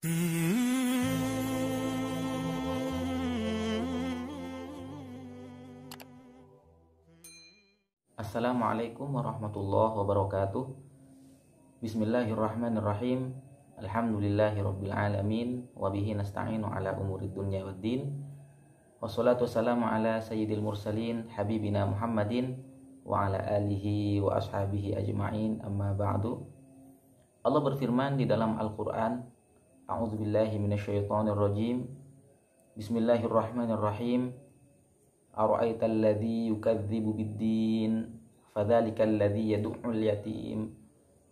Assalamualaikum warahmatullahi wabarakatuh. Bismillahirrahmanirrahim. Alhamdulillahirabbil alamin wa bihi nasta'inu ala umurid dunya waddin. Wassalatu wassalamu ala sayyidil mursalin habibina Muhammadin wa ala alihi wa ashabihi ajma'in, amma ba'du. Allah berfirman di dalam Al-Qur'an, A'udzubillahi minasyaitonirrajim. Bismillahirrahmanirrahim. Ara'aital ladzi yukadzibu biddin fadzalikal ladzi yad'ul yatim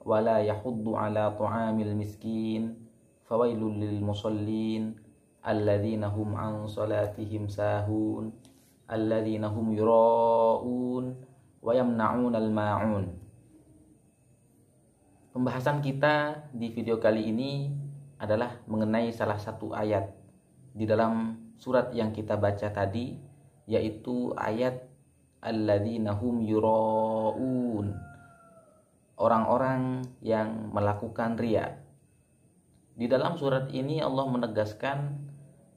wa la yahuddu 'ala ta'amil miskin fawailul lil musallin alladzina hum 'an salatihim sahun alladzina hum yura'un wa yamna'unal ma'un. Pembahasan kita di video kali ini adalah mengenai salah satu ayat di dalam surat yang kita baca tadi, yaitu ayat alladzina hum yura'un, orang-orang yang melakukan riya. Di dalam surat ini Allah menegaskan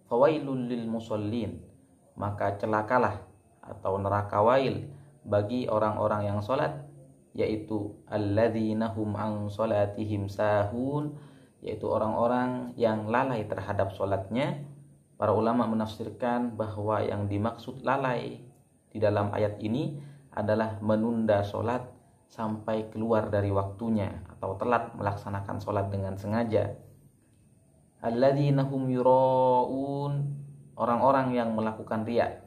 fawailul lil musallin, maka celakalah atau neraka wail bagi orang-orang yang salat, yaitu alladzina hum an salatihim sahun, yaitu orang-orang yang lalai terhadap salatnya. Para ulama menafsirkan bahwa yang dimaksud lalai di dalam ayat ini adalah menunda sholat sampai keluar dari waktunya atau telat melaksanakan sholat dengan sengaja. Alladzina hum yura'un, orang-orang yang melakukan riya.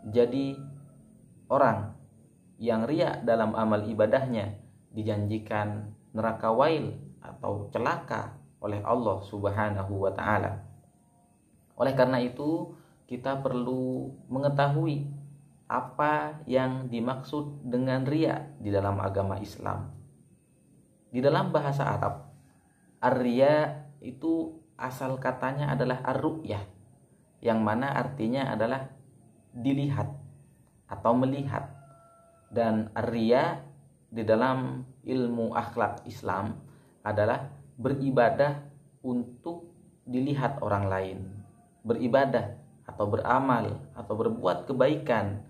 Jadi orang yang riya dalam amal ibadahnya dijanjikan neraka wail atau celaka oleh Allah Subhanahu wa ta'ala. Oleh karena itu, kita perlu mengetahui apa yang dimaksud dengan riya di dalam agama Islam. Di dalam bahasa Arab, ar-riya itu asal katanya adalah ar-ru'yah, yang mana artinya adalah dilihat atau melihat. Dan ar-riya di dalam ilmu akhlak Islam adalah beribadah untuk dilihat orang lain. Beribadah atau beramal atau berbuat kebaikan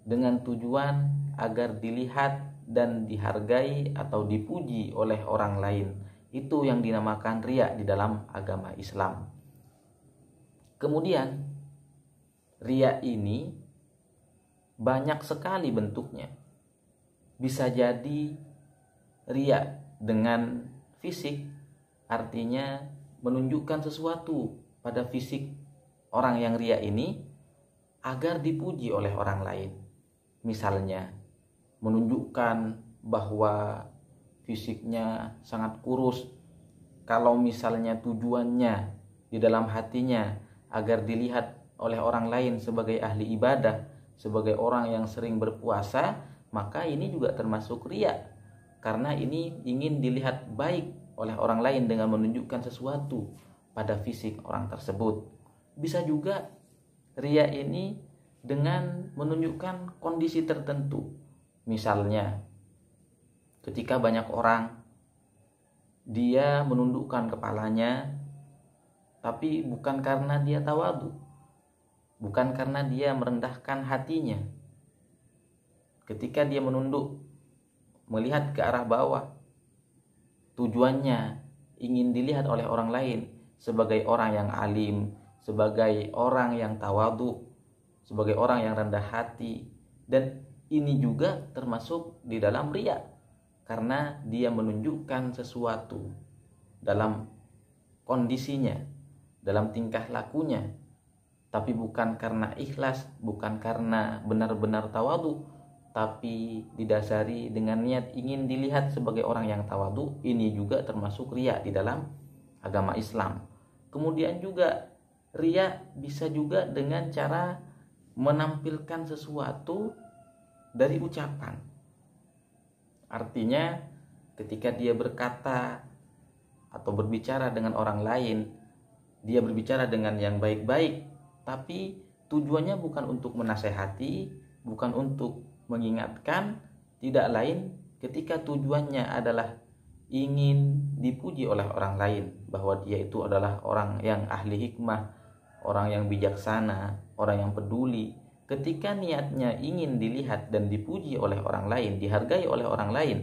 dengan tujuan agar dilihat dan dihargai atau dipuji oleh orang lain. Itu yang dinamakan riya di dalam agama Islam. Kemudian riya ini banyak sekali bentuknya. Bisa jadi riya dengan fisik, artinya menunjukkan sesuatu pada fisik orang yang riya ini agar dipuji oleh orang lain. Misalnya menunjukkan bahwa fisiknya sangat kurus. Kalau misalnya tujuannya di dalam hatinya agar dilihat oleh orang lain sebagai ahli ibadah, sebagai orang yang sering berpuasa, maka ini juga termasuk riya. Karena ini ingin dilihat baik oleh orang lain dengan menunjukkan sesuatu pada fisik orang tersebut. Bisa juga riya ini dengan menunjukkan kondisi tertentu. Misalnya ketika banyak orang dia menundukkan kepalanya, tapi bukan karena dia tawadhu, bukan karena dia merendahkan hatinya. Ketika dia menunduk melihat ke arah bawah, tujuannya ingin dilihat oleh orang lain sebagai orang yang alim, sebagai orang yang tawadhu, sebagai orang yang rendah hati. Dan ini juga termasuk di dalam riya, karena dia menunjukkan sesuatu dalam kondisinya, dalam tingkah lakunya, tapi bukan karena ikhlas, bukan karena benar-benar tawadhu, tapi didasari dengan niat ingin dilihat sebagai orang yang tawadhu. Ini juga termasuk riya di dalam agama Islam. Kemudian juga riya bisa juga dengan cara menampilkan sesuatu dari ucapan. Artinya ketika dia berkata atau berbicara dengan orang lain, dia berbicara dengan yang baik-baik, tapi tujuannya bukan untuk menasehati, bukan untuk mengingatkan, tidak lain ketika tujuannya adalah ingin dipuji oleh orang lain, bahwa dia itu adalah orang yang ahli hikmah, orang yang bijaksana, orang yang peduli. Ketika niatnya ingin dilihat dan dipuji oleh orang lain, dihargai oleh orang lain,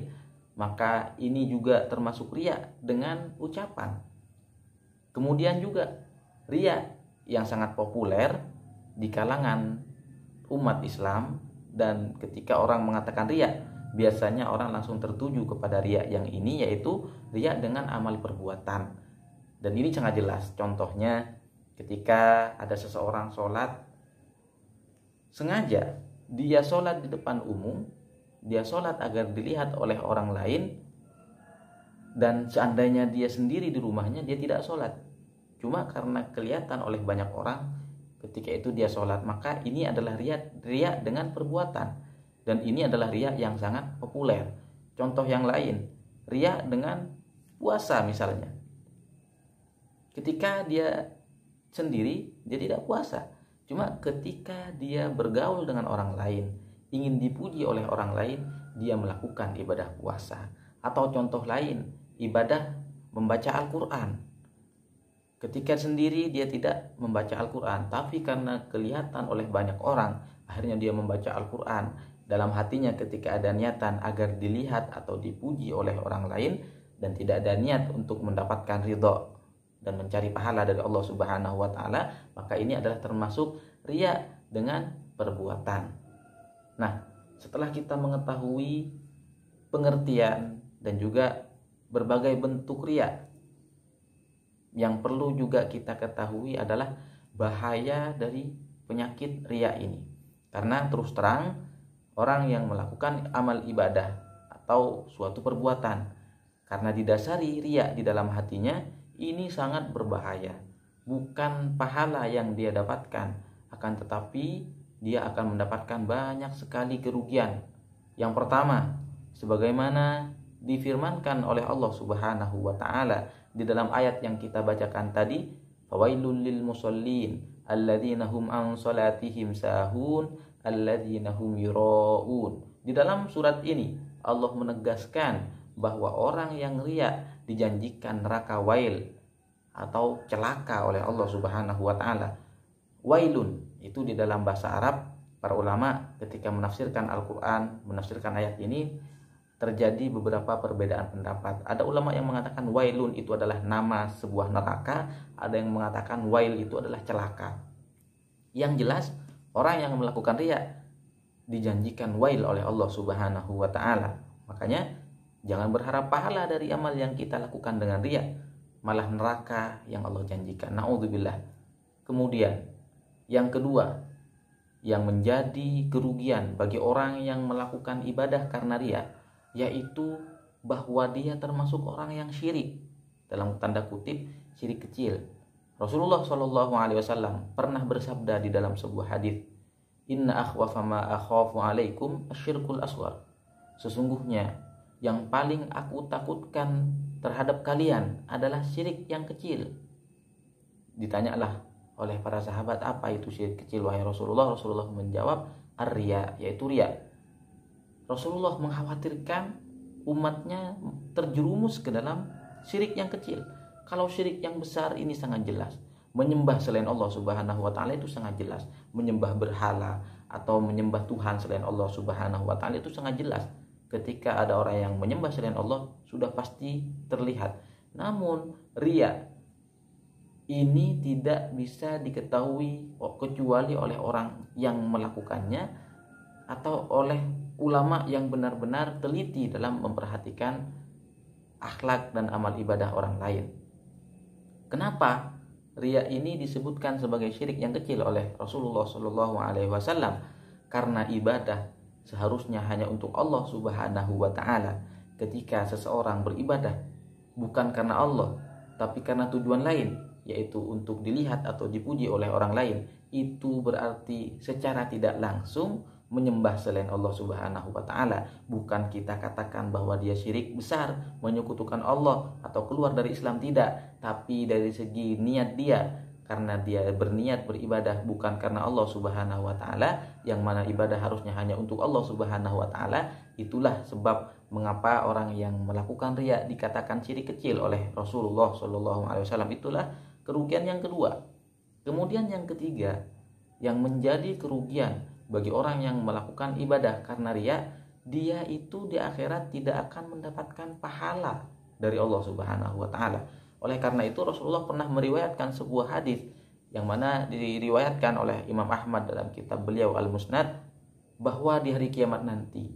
maka ini juga termasuk riya dengan ucapan. Kemudian juga riya yang sangat populer di kalangan umat Islam, dan ketika orang mengatakan riya, biasanya orang langsung tertuju kepada riya yang ini, yaitu riya dengan amal perbuatan. Dan ini sangat jelas. Contohnya ketika ada seseorang sholat, sengaja dia sholat di depan umum, dia sholat agar dilihat oleh orang lain, dan seandainya dia sendiri di rumahnya dia tidak sholat, cuma karena kelihatan oleh banyak orang ketika itu dia sholat, maka ini adalah riya dengan perbuatan, dan ini adalah riya yang sangat populer. Contoh yang lain, riya dengan puasa misalnya. Ketika dia sendiri dia tidak puasa, cuma ketika dia bergaul dengan orang lain, ingin dipuji oleh orang lain, dia melakukan ibadah puasa. Atau contoh lain, ibadah membaca Al-Quran. Ketika sendiri dia tidak membaca Al-Quran, tapi karena kelihatan oleh banyak orang, akhirnya dia membaca Al-Quran. Dalam hatinya ketika ada niatan agar dilihat atau dipuji oleh orang lain, dan tidak ada niat untuk mendapatkan ridho dan mencari pahala dari Allah Subhanahu wa Ta'ala, maka ini adalah termasuk riya dengan perbuatan. Nah, setelah kita mengetahui pengertian dan juga berbagai bentuk riya, yang perlu juga kita ketahui adalah bahaya dari penyakit riya ini. Karena terus terang, orang yang melakukan amal ibadah atau suatu perbuatan karena didasari riya di dalam hatinya, ini sangat berbahaya. Bukan pahala yang dia dapatkan, akan tetapi dia akan mendapatkan banyak sekali kerugian. Yang pertama, sebagaimana difirmankan oleh Allah Subhanahu wa Ta'ala di dalam ayat yang kita bacakan tadi, fawailul lil musallin alladzina hum an salatihim sahun alladzina hum yuraun. Di dalam surat ini Allah menegaskan bahwa orang yang riya dijanjikan neraka wail atau celaka oleh Allah Subhanahu wa Ta'ala. Wailun itu di dalam bahasa Arab, para ulama ketika menafsirkan Al-Quran, menafsirkan ayat ini, terjadi beberapa perbedaan pendapat. Ada ulama yang mengatakan wailun itu adalah nama sebuah neraka, ada yang mengatakan wail itu adalah celaka. Yang jelas, orang yang melakukan riya dijanjikan wail oleh Allah Subhanahu wa Ta'ala. Makanya jangan berharap pahala dari amal yang kita lakukan dengan riya, malah neraka yang Allah janjikan. Na'udzubillah. Kemudian yang kedua, yang menjadi kerugian bagi orang yang melakukan ibadah karena riya, yaitu bahwa dia termasuk orang yang syirik, dalam tanda kutip syirik kecil. Rasulullah SAW pernah bersabda di dalam sebuah hadis, inna akhwafa ma akhafu alaikum asyirkul asghar. Sesungguhnya yang paling aku takutkan terhadap kalian adalah syirik yang kecil. Ditanyalah oleh para sahabat, apa itu syirik kecil wahai Rasulullah? Rasulullah menjawab, ar-riya, yaitu riya. Rasulullah mengkhawatirkan umatnya terjerumus ke dalam syirik yang kecil. Kalau syirik yang besar ini sangat jelas, menyembah selain Allah Subhanahu wa Ta'ala itu sangat jelas. Menyembah berhala atau menyembah Tuhan selain Allah Subhanahu wa Ta'ala itu sangat jelas. Ketika ada orang yang menyembah selain Allah, sudah pasti terlihat. Namun riya ini tidak bisa diketahui kecuali oleh orang yang melakukannya atau oleh ulama yang benar-benar teliti dalam memperhatikan akhlak dan amal ibadah orang lain. Kenapa riya ini disebutkan sebagai syirik yang kecil oleh Rasulullah SAW? Karena ibadah seharusnya hanya untuk Allah Subhanahu wa Ta'ala. Ketika seseorang beribadah bukan karena Allah, tapi karena tujuan lain, yaitu untuk dilihat atau dipuji oleh orang lain, itu berarti secara tidak langsung menyembah selain Allah Subhanahu wa Ta'ala. Bukan kita katakan bahwa dia syirik besar, menyekutukan Allah atau keluar dari Islam, tidak, tapi dari segi niat dia, karena dia berniat beribadah bukan karena Allah Subhanahu wa Ta'ala, yang mana ibadah harusnya hanya untuk Allah Subhanahu wa Ta'ala, Itulah sebab mengapa orang yang melakukan riya dikatakan syirik kecil oleh Rasulullah SAW. Itulah kerugian yang kedua. Kemudian yang ketiga, yang menjadi kerugian bagi orang yang melakukan ibadah karena riya, dia itu di akhirat tidak akan mendapatkan pahala dari Allah Subhanahu wa taala. Oleh karena itu Rasulullah pernah meriwayatkan sebuah hadis yang mana diriwayatkan oleh Imam Ahmad dalam kitab beliau Al-Musnad, bahwa di hari kiamat nanti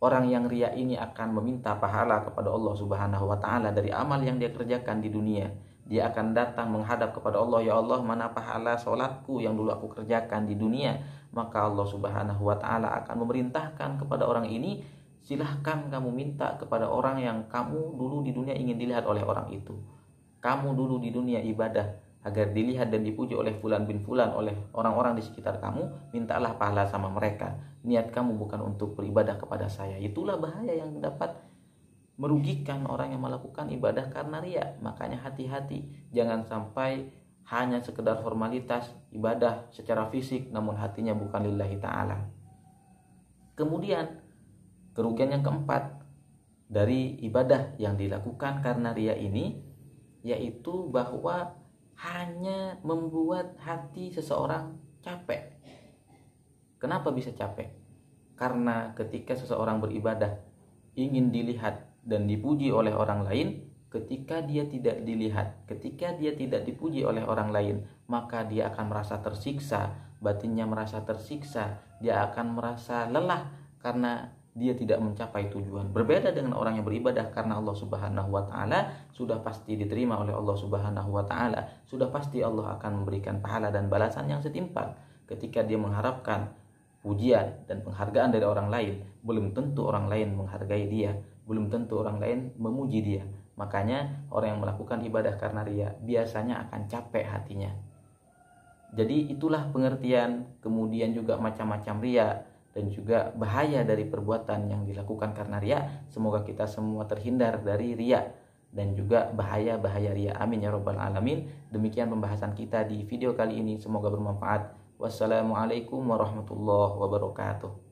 orang yang riya ini akan meminta pahala kepada Allah Subhanahu wa taala dari amal yang dia kerjakan di dunia. Dia akan datang menghadap kepada Allah, ya Allah, mana pahala sholatku yang dulu aku kerjakan di dunia? Maka Allah Subhanahu wa taala akan memerintahkan kepada orang ini, silahkan kamu minta kepada orang yang kamu dulu di dunia ingin dilihat oleh orang itu. Kamu dulu di dunia ibadah agar dilihat dan dipuji oleh fulan bin fulan, oleh orang-orang di sekitar kamu, mintalah pahala sama mereka. Niat kamu bukan untuk beribadah kepada saya. Itulah bahaya yang dapat merugikan orang yang melakukan ibadah karena riya. Makanya hati-hati, jangan sampai hanya sekedar formalitas ibadah secara fisik namun hatinya bukan lillahi ta'ala. Kemudian kerugian yang keempat dari ibadah yang dilakukan karena riya ini, yaitu bahwa hanya membuat hati seseorang capek. Kenapa bisa capek? Karena ketika seseorang beribadah ingin dilihat dan dipuji oleh orang lain, ketika dia tidak dilihat, ketika dia tidak dipuji oleh orang lain, maka dia akan merasa tersiksa, batinnya merasa tersiksa, dia akan merasa lelah karena dia tidak mencapai tujuan. Berbeda dengan orang yang beribadah karena Allah Subhanahu wa taala, sudah pasti diterima oleh Allah Subhanahu wa taala, sudah pasti Allah akan memberikan pahala dan balasan yang setimpal. Ketika dia mengharapkan pujian dan penghargaan dari orang lain, belum tentu orang lain menghargai dia, belum tentu orang lain memuji dia. Makanya orang yang melakukan ibadah karena riya biasanya akan capek hatinya. Jadi itulah pengertian, kemudian juga macam-macam riya dan juga bahaya dari perbuatan yang dilakukan karena riya. Semoga kita semua terhindar dari riya dan juga bahaya-bahaya riya. Amin ya rabbal alamin. Demikian pembahasan kita di video kali ini, semoga bermanfaat. Wassalamualaikum warahmatullahi wabarakatuh.